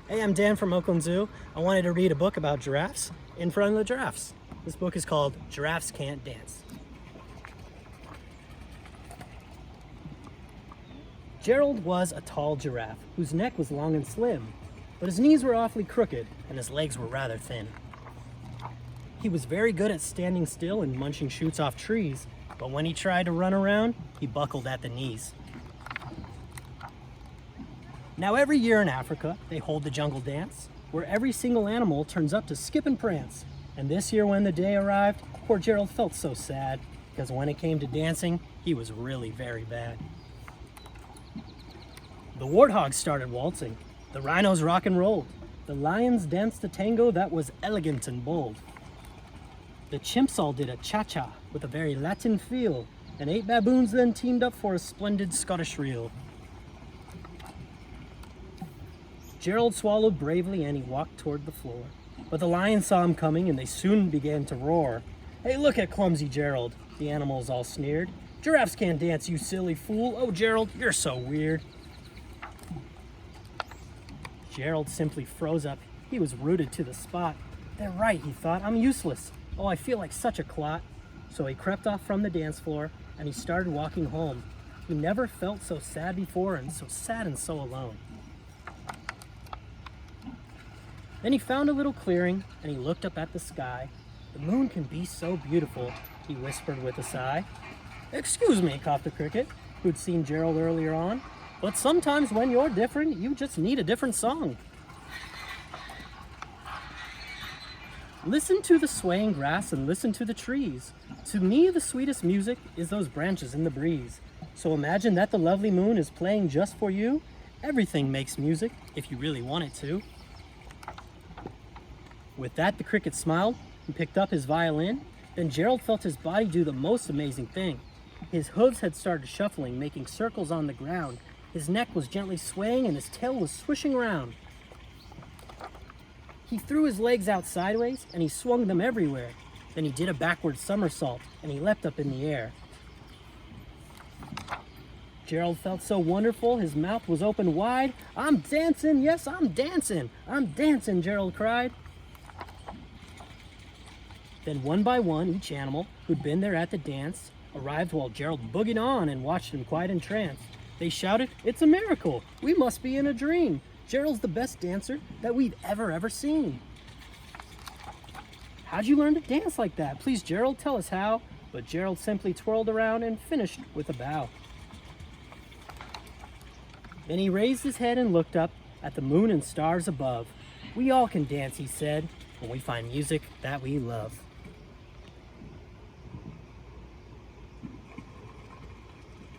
Hey, I'm Dan from Oakland Zoo. I wanted to read a book about giraffes in front of the giraffes. This book is called Giraffes Can't Dance. Gerald was a tall giraffe whose neck was long and slim, but his knees were awfully crooked and his legs were rather thin. He was very good at standing still and munching shoots off trees, but when he tried to run around, he buckled at the knees. Now every year in Africa, they hold the jungle dance, where every single animal turns up to skip and prance. And this year when the day arrived, poor Gerald felt so sad, because when it came to dancing, he was really very bad. The warthogs started waltzing, the rhinos rock and rolled, the lions danced a tango that was elegant and bold. The chimps all did a cha-cha with a very Latin feel, and 8 baboons then teamed up for a splendid Scottish reel. Gerald swallowed bravely and he walked toward the floor. But the lions saw him coming and they soon began to roar. "Hey, look at clumsy Gerald," the animals all sneered. "Giraffes can't dance, you silly fool. Oh, Gerald, you're so weird." Gerald simply froze up. He was rooted to the spot. "They're right," he thought. "I'm useless. Oh, I feel like such a clot." So he crept off from the dance floor and he started walking home. He never felt so sad before and so sad and so alone. Then he found a little clearing and he looked up at the sky. "The moon can be so beautiful," he whispered with a sigh. "Excuse me," coughed the cricket, who'd seen Gerald earlier on, "but sometimes when you're different, you just need a different song." Listen to the swaying grass and listen to the trees. To me, the sweetest music is those branches in the breeze. So imagine that the lovely moon is playing just for you. Everything makes music if you really want it to. With that, the cricket smiled and picked up his violin. Then Gerald felt his body do the most amazing thing. His hooves had started shuffling, making circles on the ground. His neck was gently swaying and his tail was swishing around. He threw his legs out sideways and he swung them everywhere. Then he did a backward somersault and he leapt up in the air. Gerald felt so wonderful, his mouth was open wide. "I'm dancing, yes, I'm dancing. I'm dancing," Gerald cried. Then one by one, each animal who'd been there at the dance arrived while Gerald boogied on and watched him quite entranced. They shouted, "It's a miracle! We must be in a dream! Gerald's the best dancer that we've ever seen!" "How'd you learn to dance like that? Please, Gerald, tell us how." But Gerald simply twirled around and finished with a bow. Then he raised his head and looked up at the moon and stars above. "We all can dance," he said, "when we find music that we love."